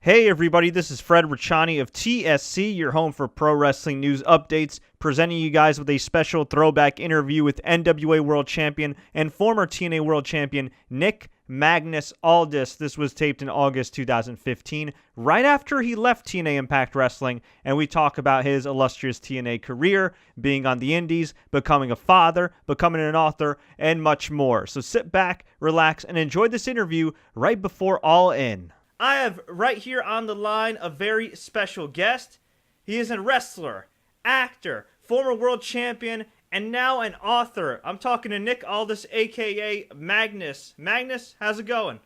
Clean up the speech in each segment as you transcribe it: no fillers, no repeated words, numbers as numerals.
Hey everybody, this is Fred Richani of TSC, your home for pro wrestling news updates, presenting you guys with a special throwback interview with NWA World Champion and former TNA World Champion Nick Magnus Aldis. This was taped in August 2015, right after he left TNA Impact Wrestling, and we talk about his illustrious TNA career, being on the indies, becoming a father, becoming an author, and much more. So sit back, relax, and enjoy this interview right before All In. I have right here on the line a very special guest. He is a wrestler, actor, former world champion, and now an author. I'm talking to Nick Aldis, a.k.a. Magnus. Magnus, how's it going?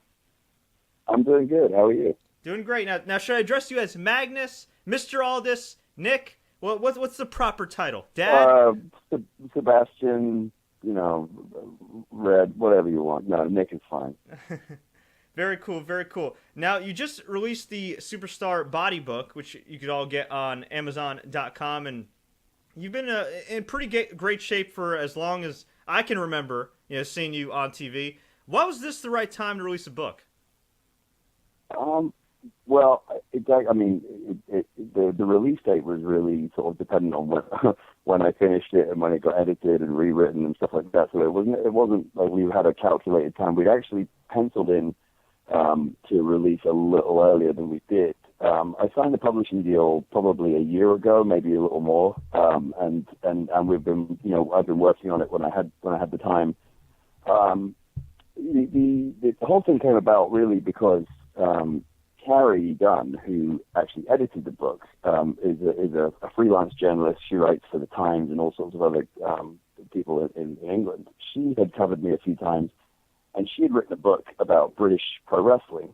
I'm doing good. How are you? Doing great. Now should I address you as Magnus, Mr. Aldis, Nick? What's the proper title? Dad? Sebastian, Red, whatever you want. No, Nick is fine. Very cool, very cool. Now, you just released the Superstar Body Book, which you could all get on Amazon.com, and you've been in pretty great shape for as long as I can remember, seeing you on TV. Why was this the right time to release a book? Well, the release date was really sort of dependent on when I finished it and when it got edited and rewritten and stuff like that. So it wasn't like we had a calculated time. We'd actually penciled in to release a little earlier than we did. I signed a publishing deal probably a year ago, maybe a little more, and we've been, I've been working on it when I had the time. The whole thing came about really because Carrie Dunn, who actually edited the book, is a freelance journalist. She writes for the Times and all sorts of other people in England. She had covered me a few times. And she had written a book about British pro wrestling,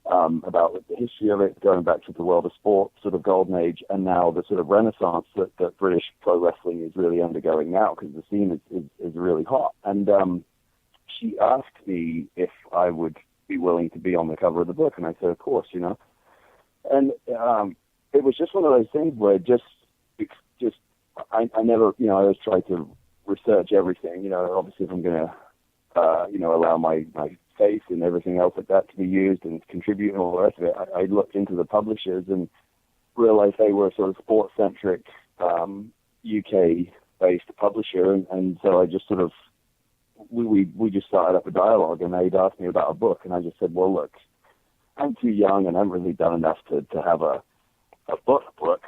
about the history of it, going back to the world of sport, sort of golden age, and now the sort of renaissance that British pro wrestling is really undergoing now, because the scene is really hot. And she asked me if I would be willing to be on the cover of the book, and I said, of course, And it was just one of those things where I never, I always try to research everything. Obviously if I'm going to allow my face and everything else like that to be used and contribute and all the rest of it. I looked into the publishers and realized they were sort of sports-centric, UK-based publisher, and so I just sort of, we just started up a dialogue, and they'd asked me about a book, and I just said, well, look, I'm too young and I haven't really done enough to have a book, but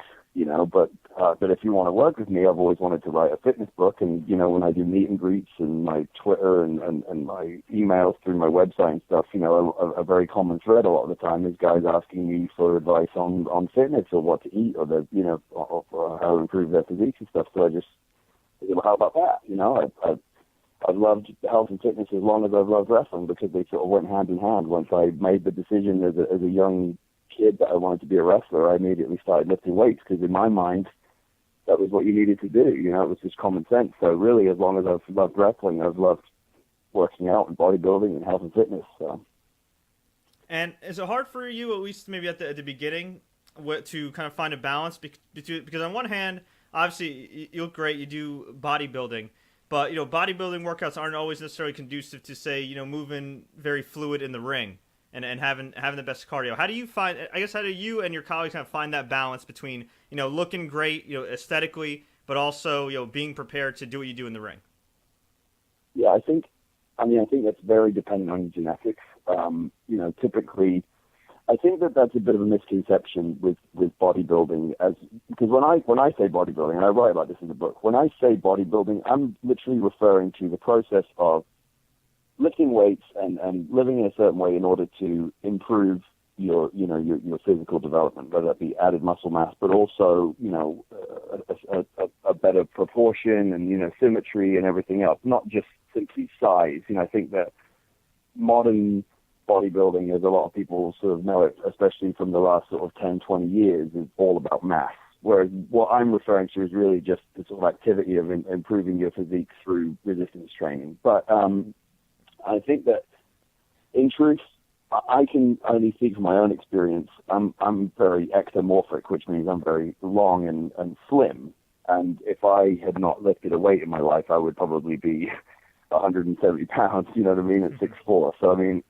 if you want to work with me, I've always wanted to write a fitness book, and when I do meet and greets and my Twitter and my emails through my website and stuff, a very common thread a lot of the time is guys asking me for advice on fitness or what to eat or or how to improve their physique and stuff. So I just, how about that? I've loved health and fitness as long as I've loved wrestling, because they sort of went hand in hand. Once I made the decision as a young kid that I wanted to be a wrestler, I immediately started lifting weights, because in my mind, that was what you needed to do. It was just common sense. So really, as long as I've loved wrestling, I've loved working out and bodybuilding and health and fitness. So. And is it hard for you, at least maybe at the beginning, to kind of find a balance? Because on one hand, obviously, you look great, you do bodybuilding, but bodybuilding workouts aren't always necessarily conducive to, say, moving very fluid in the ring and having the best cardio. How do you and your colleagues kind of find that balance between looking great aesthetically, but also being prepared to do what you do in the ring? Yeah, I think that's very dependent on genetics. Typically, I think that's a bit of a misconception with bodybuilding, because when I say bodybuilding, and I write about this in the book, when I say bodybuilding, I'm literally referring to the process of lifting weights and living in a certain way in order to improve your physical development, whether that be added muscle mass, but also a better proportion and symmetry and everything else, not just simply size. I think that modern bodybuilding, as a lot of people sort of know it, especially from the last sort of 10, 20 years, is all about mass. Whereas what I'm referring to is really just the sort of activity of improving your physique through resistance training. But I think that, in truth, I can only speak from my own experience. I'm very ectomorphic, which means I'm very long and slim. And if I had not lifted a weight in my life, I would probably be 170 pounds, you know what I mean, at 6'4". So, I mean,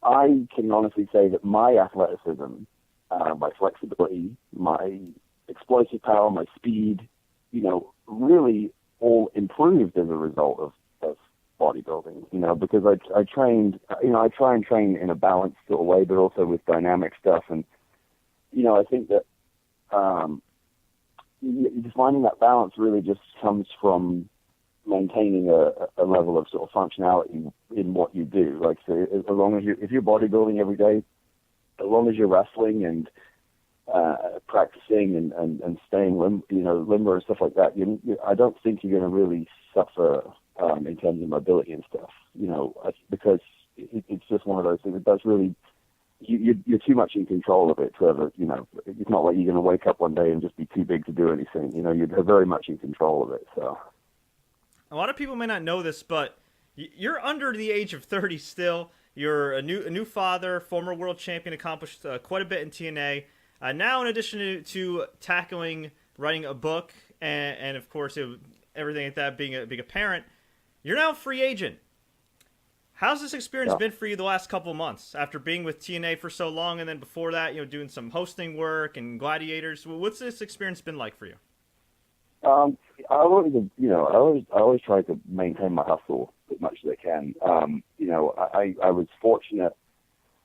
I can honestly say that my athleticism my flexibility, my explosive power, my speed, really all improved as a result of bodybuilding, because I trained, I try and train in a balanced sort of way, but also with dynamic stuff. And, I think that just finding that balance really just comes from maintaining a level of sort of functionality in what you do. Like, so as long as if you're bodybuilding every day, as long as you're wrestling and practicing and staying limber and stuff like that, I don't think you're going to really suffer in terms of mobility and stuff, because it's just one of those things that does really, you're too much in control of it to ever, it's not like you're going to wake up one day and just be too big to do anything. You're very much in control of it. So a lot of people may not know this, but you're under the age of 30 still. You're a new father, former world champion, accomplished quite a bit in TNA. Now, in addition to tackling writing a book and of course everything like that, being a parent, you're now a free agent. How's this experience been for you the last couple of months after being with TNA for so long, and then before that, doing some hosting work and Gladiators? What's this experience been like for you? I always try to maintain my hustle as much as I can. I was fortunate.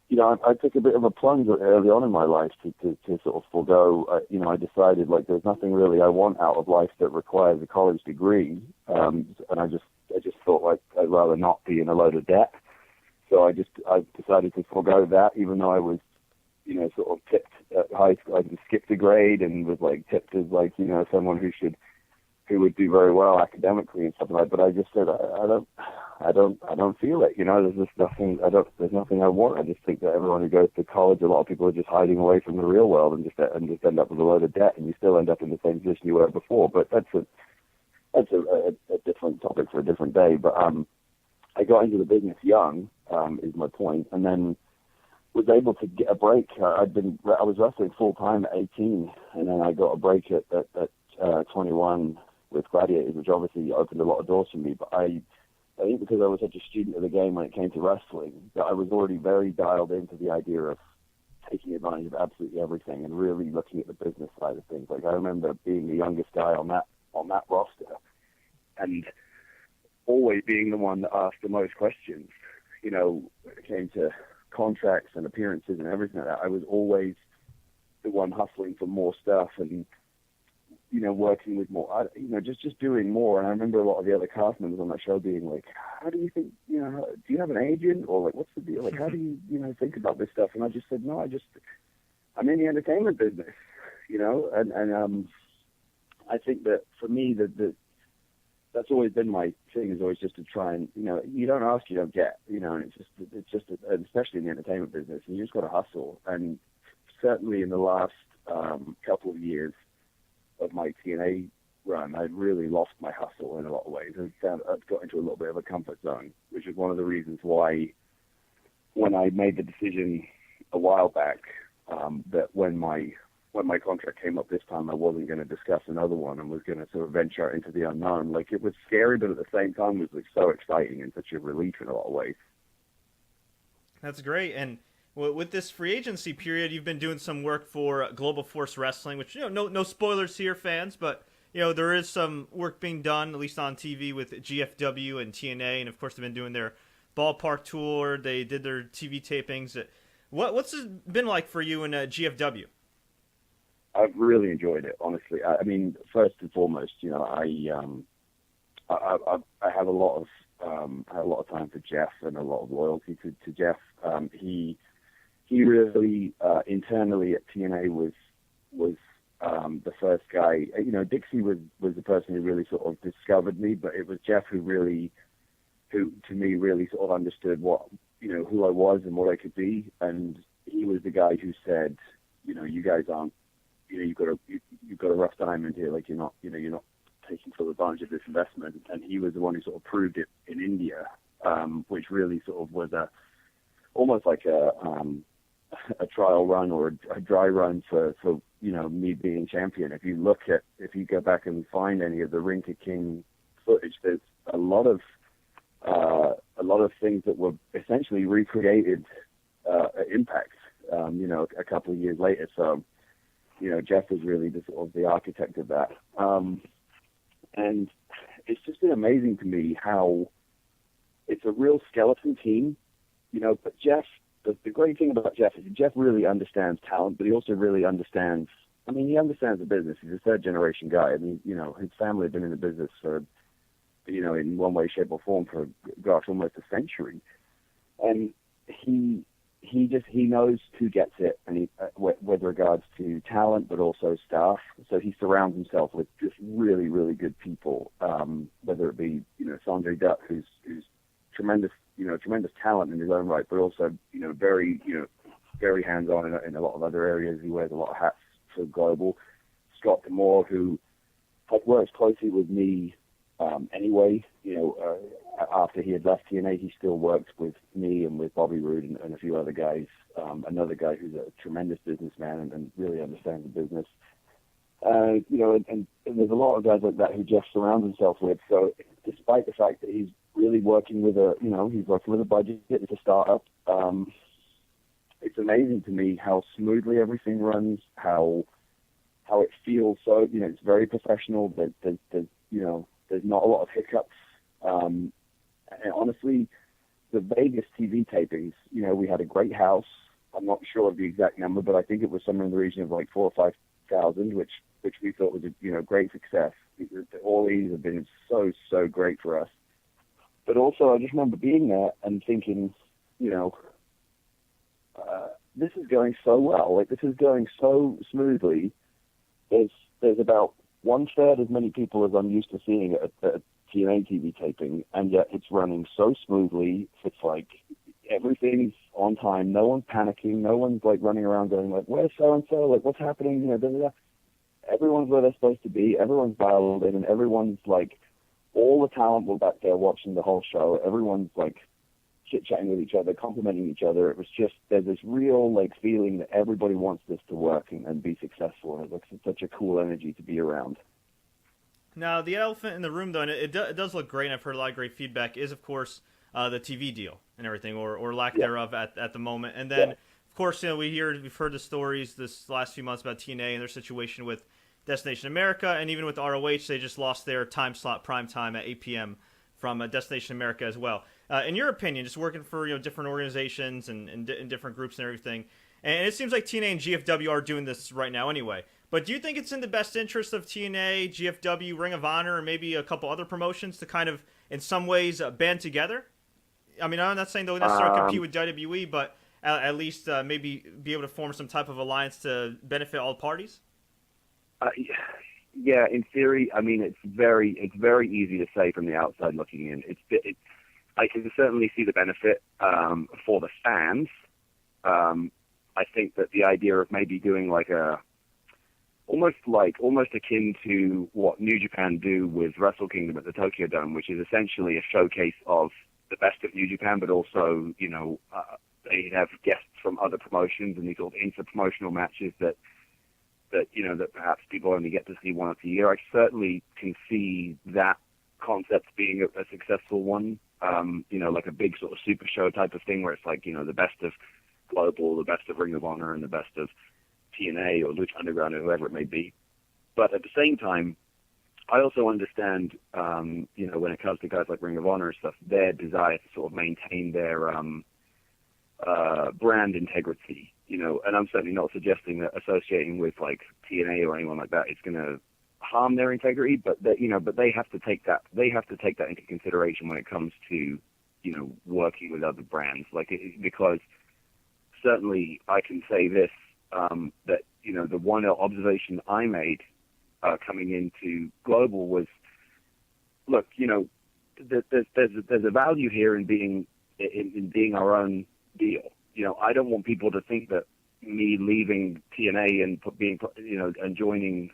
I took a bit of a plunge early on in my life to sort of forego. I decided there's nothing really I want out of life that requires a college degree, and I just thought I'd rather not be in a load of debt. So I decided to forego that, even though I was, sort of tipped at high school. I just skipped a grade and was tipped as someone who would do very well academically and stuff like that. But I just said I don't feel it. There's just nothing. There's nothing I want. I just think that everyone who goes to college, a lot of people are just hiding away from the real world and just end up with a load of debt, and you still end up in the same position you were before. But that's a different topic for a different day. But I got into the business young, is my point, and then was able to get a break. I was wrestling full time at 18, and then I got a break at 21 with Gladiators, which obviously opened a lot of doors for me. But I think because I was such a student of the game when it came to wrestling, that I was already very dialed into the idea of taking advantage of absolutely everything and really looking at the business side of things. I remember being the youngest guy on that roster, and always being the one that asked the most questions. When it came to contracts and appearances and everything like that, I was always the one hustling for more stuff and working with more, just doing more. And I remember a lot of the other cast members on that show being like, how do you think, do you have an agent? Or what's the deal? How do you, think about this stuff? And I just said, no, I'm in the entertainment business, and I think that for me, that's always been my thing, is always just to try and, you don't ask, you don't get, and it's just, especially in the entertainment business, and you just got to hustle. And certainly in the last couple of years of my TNA run, I'd really lost my hustle in a lot of ways. I'd got into a little bit of a comfort zone, which is one of the reasons why, when I made the decision a while back, that when my contract came up this time, I wasn't going to discuss another one and was going to sort of venture out into the unknown. It was scary, but at the same time, it was so exciting and such a relief in a lot of ways. That's great. And with this free agency period, you've been doing some work for Global Force Wrestling, which, no spoilers here, fans, but, there is some work being done, at least on TV, with GFW and TNA, and of course they've been doing their ballpark tour. They did their TV tapings. What's it been like for you in GFW? I've really enjoyed it, honestly. I mean, first and foremost, I have a lot of time for Jeff and a lot of loyalty to Jeff. He really internally at TNA was the first guy. Dixie was the person who really sort of discovered me, but it was Jeff who to me really sort of understood what, who I was and what I could be. And he was the guy who said, you guys aren't, you've got a rough diamond here. You're not taking full advantage of this investment. And he was the one who sort of proved it in India, which really sort of was almost like a trial run or a dry run for me being champion. If you go back and find any of the Ring to King footage, there's a lot of things that were essentially recreated at Impact. a couple of years later. So, Jeff was really the sort of the architect of that. And it's just been amazing to me how it's a real skeleton team, but Jeff, the great thing about Jeff is Jeff really understands talent, but he also really understands, he understands the business. He's a third-generation guy. His family have been in the business for, in one way, shape, or form for, almost a century. And he knows who gets it, and with regards to talent, but also staff. So he surrounds himself with just really, really good people, whether it be, Sanjay Dutt, who's tremendous talent in his own right, but also, very, very hands-on in a lot of other areas. He wears a lot of hats for Global. Scott Demore, who works closely with me anyway, after he had left TNA, he still worked with me and with Bobby Roode and a few other guys. Another guy who's a tremendous businessman and really understands the business. And there's a lot of guys like that who Jeff surrounds himself with. So despite the fact that he's really working with he's working with a budget, it's a startup. It's amazing to me how smoothly everything runs, how it feels. So, it's very professional. There's not a lot of hiccups. And honestly, the Vegas TV tapings, we had a great house. I'm not sure of the exact number, but I think it was somewhere in the region of like 4,000 or 5,000, which we thought was a great success. All these have been so great for us. But also, I just remember being there and thinking, this is going so well. Like, this is going so smoothly. There's about 1/3 as many people as I'm used to seeing at a TNA TV taping, and yet it's running so smoothly. It's like everything's on time. No one's panicking. No one's like running around going like, "Where's so and so? Like, what's happening?" Blah, blah, blah. Everyone's where they're supposed to be. Everyone's dialed in, and everyone's like, all the talent were back there watching the whole show. Everyone's like chit-chatting with each other, complimenting each other. It was just, there's this real like feeling that everybody wants this to work and be successful. And it looks like such a cool energy to be around. Now, the elephant in the room, though, and it does look great, and I've heard a lot of great feedback, is, of course, the TV deal and everything, or lack thereof at the moment. And then, of course, we've heard the stories this last few months about TNA and their situation with Destination America, and even with ROH, they just lost their time slot, prime time at 8 p.m. from Destination America as well. In your opinion, just working for different organizations and different groups and everything, and it seems like TNA and GFW are doing this right now anyway. But do you think it's in the best interest of TNA, GFW, Ring of Honor, and maybe a couple other promotions to kind of, in some ways, band together? I'm not saying they'll necessarily compete with WWE, but at least maybe be able to form some type of alliance to benefit all parties? Yeah, in theory, it's very easy to say from the outside looking in. I can certainly see the benefit for the fans. I think that the idea of maybe doing like almost akin to what New Japan do with Wrestle Kingdom at the Tokyo Dome, which is essentially a showcase of the best of New Japan, but also they have guests from other promotions and these sort of inter-promotional matches that perhaps people only get to see once a year. I certainly can see that concept being a successful one, like a big sort of super show type of thing where it's like, the best of Global, the best of Ring of Honor, and the best of TNA or Lucha Underground or whoever it may be. But at the same time, I also understand, when it comes to guys like Ring of Honor and stuff, their desire to sort of maintain their brand integrity, and I'm certainly not suggesting that associating with like TNA or anyone like that is going to harm their integrity, but they have to take that into consideration when it comes to, working with other brands, because certainly I can say this, that, the one observation I made coming into Global was, look, there's a value here in being our own deal. I don't want people to think that me leaving TNA and joining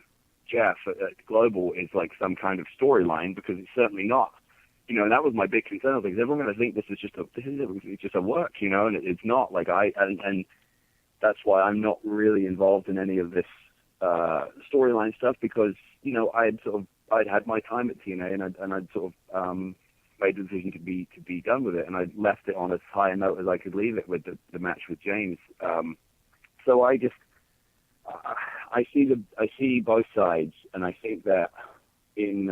Jeff at Global is like some kind of storyline, because it's certainly not. And that was my big concern, because everyone going to think this is just a work, and it's not. Like and that's why I'm not really involved in any of this storyline stuff, because I'd had my time at TNA and I'd sort of made the decision to be done with it, and I left it on as high a note as I could leave it with the match with James. so I just I see both sides, and I think that in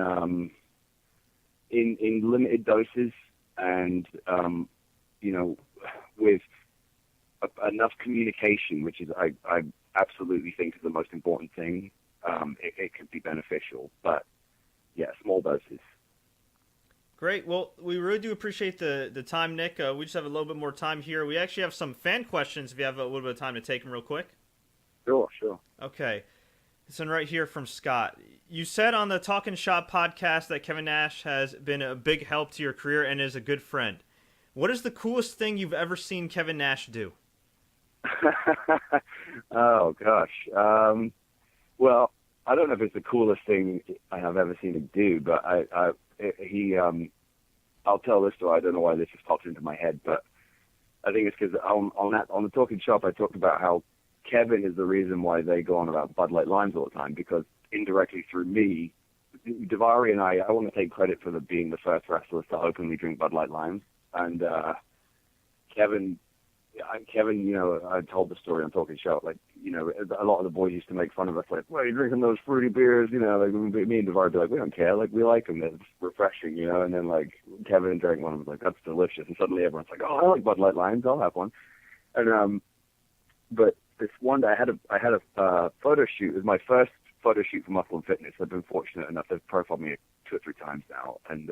limited doses and with enough communication, which is I absolutely think is the most important thing, it could be beneficial. But yeah, small doses. Great. Well, we really do appreciate the time, Nick. We just have a little bit more time here. We actually have some fan questions if you have a little bit of time to take them real quick. Sure. Okay. This one right here from Scott. You said on the Talkin' Shop podcast that Kevin Nash has been a big help to your career and is a good friend. What is the coolest thing you've ever seen Kevin Nash do? Oh, gosh. Well, I don't know if it's the coolest thing I have ever seen him do, but I'll tell this story. I don't know why this just popped into my head, but I think it's because on the Talking Shop, I talked about how Kevin is the reason why they go on about Bud Light Limes all the time, because indirectly through me, Daivari and I want to take credit for being the first wrestlers to openly drink Bud Light Limes, and Kevin, I told the story on Talking Shop, like, a lot of the boys used to make fun of us, like, well, you're drinking those fruity beers, like me and Daivari would be like, we don't care, like, we like them, they're refreshing, and then, like, Kevin drank one and was like, that's delicious, and suddenly everyone's like, oh, I like Bud Light Limes, I'll have one. And, but this one day I had a photo shoot. It was my first photo shoot for Muscle and Fitness. I've been fortunate enough, they've profiled me 2 or 3 times now, and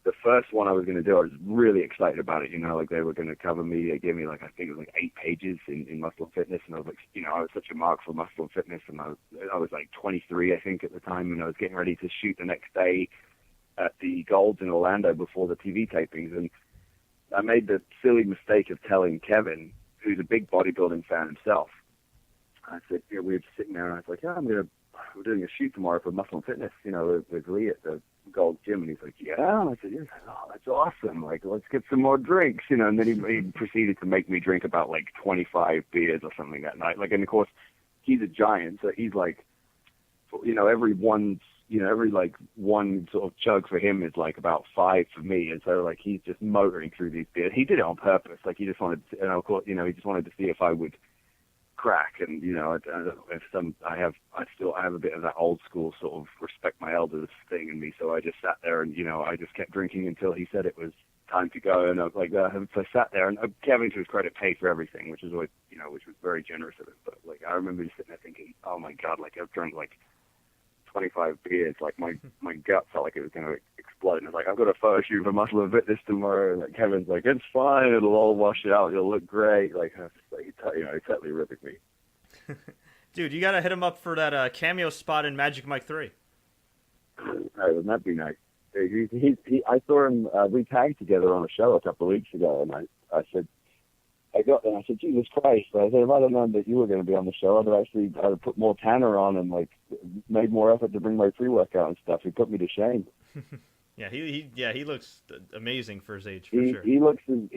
the first one I was going to do, I was really excited about it. Like they were going to cover me. They gave me I think it was 8 pages in Muscle and Fitness, and I was like, I was such a mark for Muscle and Fitness, and I was like 23, I think, at the time, and I was getting ready to shoot the next day at the Golds in Orlando before the TV tapings, and I made the silly mistake of telling Kevin, who's a big bodybuilding fan himself. I said, we were just sitting there, and I was like, yeah, we're doing a shoot tomorrow for Muscle and Fitness, with Lee at the Gold Gym, and he's like, yeah, and I said, oh, that's awesome, like, let's get some more drinks, and then he proceeded to make me drink about 25 beers or something that night, and of course, he's a giant, so he's like, every one sort of chug for him is about 5 for me, and so he's just motoring through these beers. He did it on purpose, he just wanted to, and of course, he just wanted to see if I would crack, and I have a bit of that old school sort of respect my elders thing in me, so I just sat there and I just kept drinking until he said it was time to go, and I was like, so I sat there, and Kevin, to his credit, paid for everything, which is always, which was very generous of him, but I remember just sitting there thinking, oh my god, I've drunk 25 beers, my gut felt like it was going to explode, and I was like, I've got a photo shoot for Muscle and Fitness tomorrow, and Kevin's like, it's fine, it'll all wash out, you'll look great, he totally ripped me. Dude, you gotta hit him up for that cameo spot in Magic Mike 3. Hey, wouldn't that be nice? I saw him, we tagged together on a show a couple of weeks ago, and I said, Jesus Christ. I said, if I'd have known that you were going to be on the show, I'd have put more Tanner on and made more effort to bring my pre-workout and stuff. He put me to shame. Yeah, he looks amazing for his age, for sure. He looks the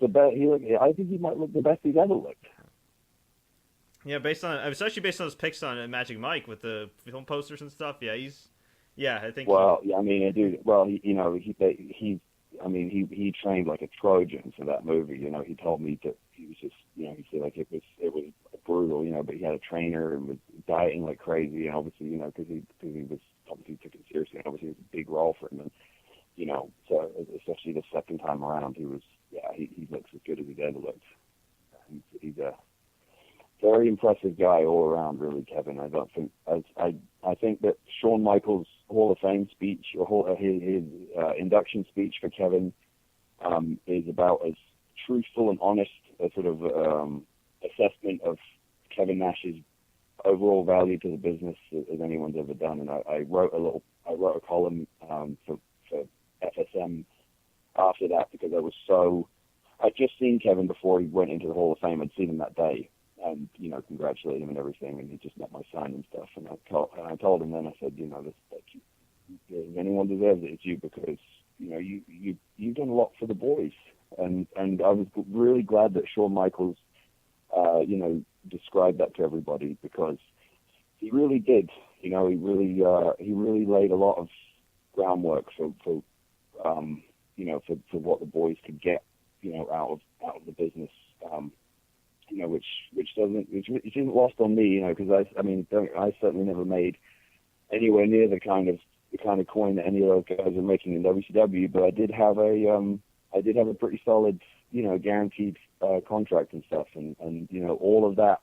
best. I think he might look the best he's ever looked. Yeah, especially based on his pics on Magic Mike with the film posters and stuff. Yeah, I think. Well, dude. Well, he trained like a Trojan for that movie. He told me that he was just, he said it was brutal, but he had a trainer and was dieting like crazy, and obviously, because he was obviously took it seriously, and obviously it was a big role for him, and so especially the second time around, he looks as good as he's ever looked. He's a very impressive guy all around, really, Kevin. I think that Shawn Michaels' Hall of Fame speech, or his induction speech for Kevin, is about as truthful and honest a sort of assessment of Kevin Nash's overall value to the business as anyone's ever done. And I wrote a column for FSM after that, because I'd just seen Kevin before he went into the Hall of Fame. I'd seen him that day, and congratulate him and everything, and he just met my son and stuff, and I told him then, I said, if anyone deserves it, it's you, because you've done a lot for the boys, and I was really glad that Shawn Michaels described that to everybody, because he really did. He really laid a lot of groundwork for what the boys could get out of the business. which isn't lost on me, because I certainly never made anywhere near the kind of coin that any of those guys are making in WCW, but I did have a pretty solid, guaranteed contract and stuff, and all of that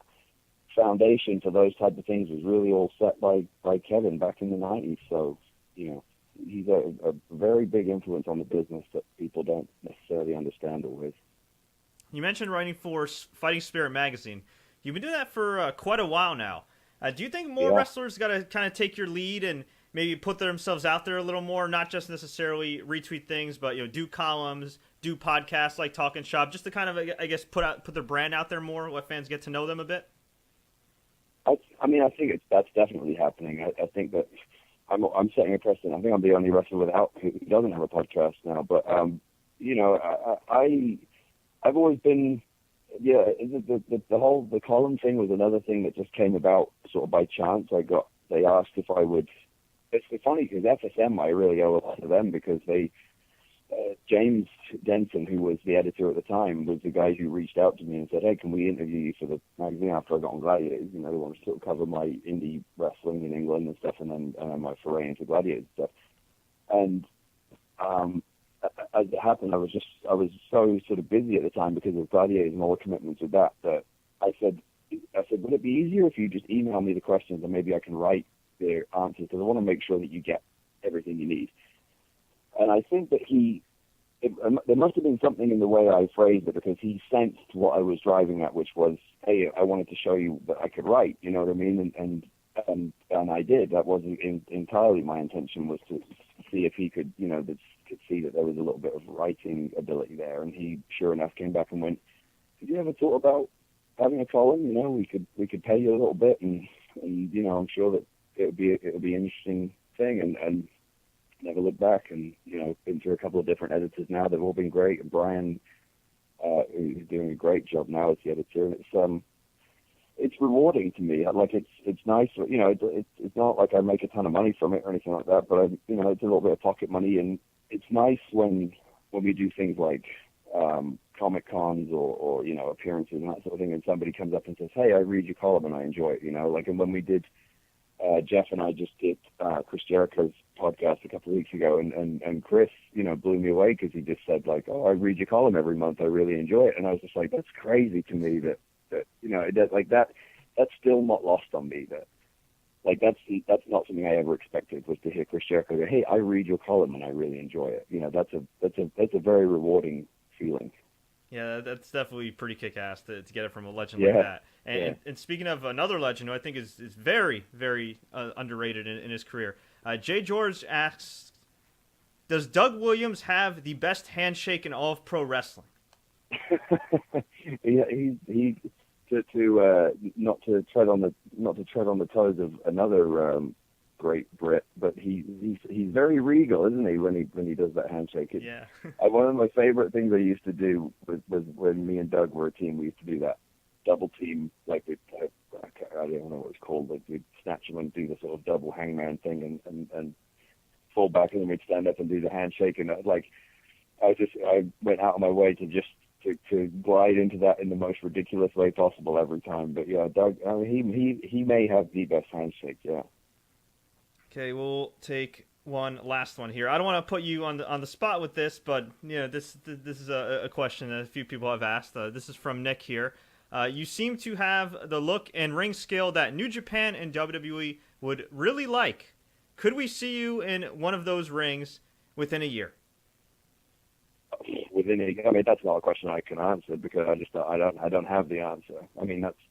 foundation for those type of things was really all set by Kevin back in the 90s. So, he's a very big influence on the business that people don't necessarily understand always. You mentioned writing for Fighting Spirit magazine. You've been doing that for quite a while now. Do you think more wrestlers got to kind of take your lead and maybe put themselves out there a little more, not just necessarily retweet things, but do columns, do podcasts like Talking Shop, just to kind of, I guess, put their brand out there more, let fans get to know them a bit? I think that's definitely happening. I think that I'm setting a precedent. I think I'm the only wrestler who doesn't have a podcast now. But I've always been, the column thing was another thing that just came about sort of by chance. They asked if I would. It's funny because FSM, I really owe a lot to them, because James Denson, who was the editor at the time, was the guy who reached out to me and said, "Hey, can we interview you for the magazine after I got on Gladiators? They want to sort of cover my indie wrestling in England and stuff, and then my foray into Gladiators stuff." And as it happened, I was so sort of busy at the time because of Gladiators and all the commitments with that I said, would it be easier if you just email me the questions and maybe I can write their answers, because I want to make sure that you get everything you need. And I think that there must have been something in the way I phrased it, because he sensed what I was driving at, which was, hey, I wanted to show you that I could write, you know what I mean? And I did. That wasn't entirely my intention, was to see if he could see that there was a little bit of writing ability there. And he, sure enough, came back and went, "Have you ever thought about having a column? We could pay you a little bit, and I'm sure that it'll be an interesting thing." And never looked back. And been through a couple of different editors now. They've all been great. And Brian, who's doing a great job now as the editor, and it's rewarding to me. Like it's nice. It's not like I make a ton of money from it or anything like that. But it's a little bit of pocket money, and it's nice when we do things like Comic Cons or appearances and that sort of thing, and somebody comes up and says, "Hey, I read your column and I enjoy it." And when we did, Jeff and I just did Chris Jericho's podcast a couple of weeks ago, and Chris, blew me away, because he just said, like, "Oh, I read your column every month. I really enjoy it." And I was just like, that's crazy to me that it does, like that. That's still not lost on me. That's not something I ever expected, was to hear Chris Jericho go, "Hey, I read your column and I really enjoy it." That's a very rewarding feeling. Yeah, that's definitely pretty kick-ass to get it from a legend like that. And speaking of another legend who I think is very, very underrated in his career, Jay George asks, does Doug Williams have the best handshake in all of pro wrestling? he not to tread on the toes of another great Brit, but he's very regal, isn't he, when he does that handshake? One of my favorite things I used to do was when me and Doug were a team. We used to do that double team, like I don't know what it's called, like we'd snatch him and do the sort of double hangman thing and fall back, and then we'd stand up and do the handshake. And I went out of my way to glide into that in the most ridiculous way possible every time. But yeah, Doug, he may have the best handshake. Yeah. Okay, we'll take one last one here. I don't want to put you on the spot with this, but this is a question that a few people have asked. This is from Nick here. You seem to have the look and ring skill that New Japan and WWE would really like. Could we see you in one of those rings within a year? That's not a question I can answer, because I don't have the answer.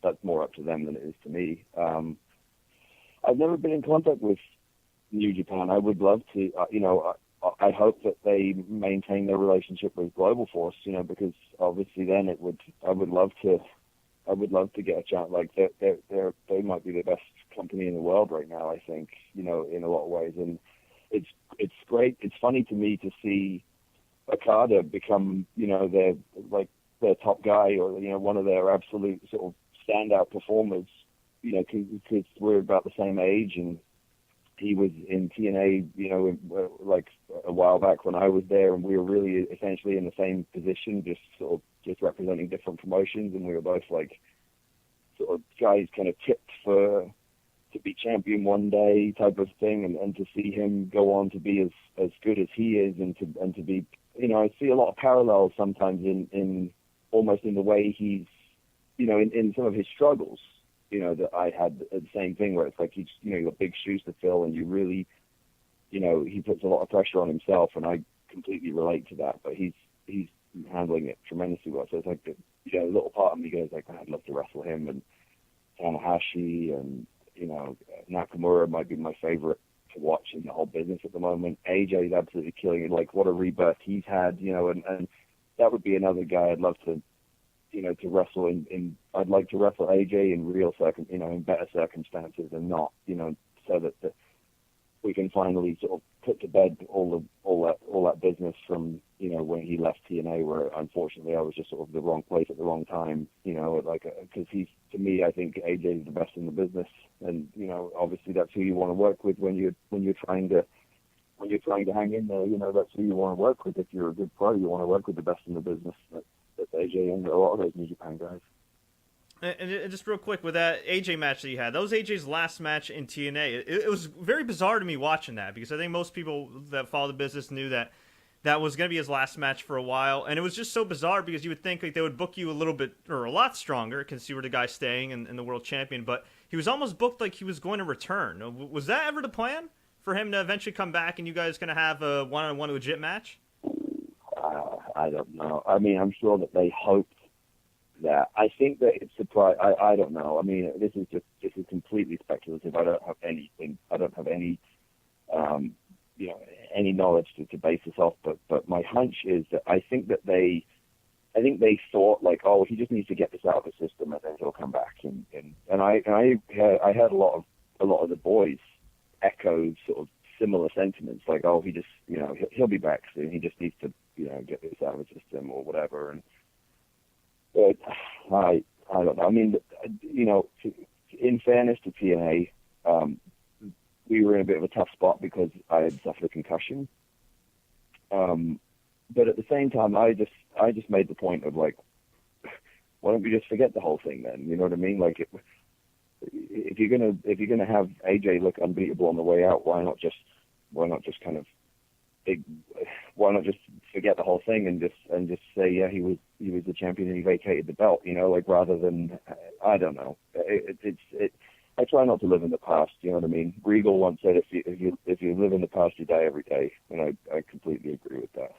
That's more up to them than it is to me. I've never been in contact with New Japan. I would love to. I hope that they maintain their relationship with Global Force. Because obviously then I would love to get a chance. Like they might be the best company in the world right now, I think. In a lot of ways, and it's great. It's funny to me to see Okada become, their top guy, or one of their absolute sort of standout performers. Because we're about the same age, and he was in TNA, like a while back when I was there, and we were really essentially in the same position, just sort of just representing different promotions, and we were both like sort of guys kind of tipped to be champion one day type of thing, and to see him go on to be as good as he is, and to be, I see a lot of parallels sometimes in almost in the way he's, in some of his struggles, that I had the same thing where it's like he's, you've got big shoes to fill, and you really, he puts a lot of pressure on himself, and I completely relate to that, but he's handling it tremendously well. So it's like, a little part of me goes like, I'd love to wrestle him, and Tanahashi, and Nakamura might be my favorite to watch in the whole business at the moment. AJ is absolutely killing it. Like, what a rebirth he's had, and that would be another guy I'd love to, to wrestle in. I'd like to wrestle AJ in real in better circumstances, and not, so that we can finally sort of put to bed all that business from, when he left TNA, where unfortunately I was just sort of the wrong place at the wrong time, because he's, to me, I think AJ is the best in the business, and obviously that's who you want to work with when you're trying to hang in there. That's who you want to work with. If you're a good pro, you want to work with the best in the business. That's AJ and a lot of those New Japan guys. And just real quick, with that AJ match that you had, that was AJ's last match in TNA. It was very bizarre to me watching that, because I think most people that follow the business knew that was going to be his last match for a while. And it was just so bizarre, because you would think like they would book you a little bit, or a lot stronger, because you were the guy staying and the world champion. But he was almost booked like he was going to return. Was that ever the plan, for him to eventually come back and you guys going to have a one-on-one legit match? I don't know. I mean, I'm sure that they hoped that. I think that it's surprised. I don't know. I mean, this is completely speculative. I don't have anything. I don't have any, any knowledge to base this off. But my hunch is that I think they thought like, oh, he just needs to get this out of the system, and then he'll come back. And I heard a lot of the boys echo sort of similar sentiments, like, oh, he just, he'll be back soon. He just needs to, get this out of the system or whatever. And but I don't know. I mean, in fairness to TNA, we were in a bit of a tough spot because I had suffered a concussion. But at the same time, I just made the point of like, why don't we just forget the whole thing then? You know what I mean? Like, if you're gonna have AJ look unbeatable on the way out, why not just kind of why not just forget the whole thing and just say, yeah, he was the champion and he vacated the belt, like, rather than, I don't know. I try not to live in the past. You know what I mean? Regal once said, if you live in the past, you die every day, and I completely agree with that.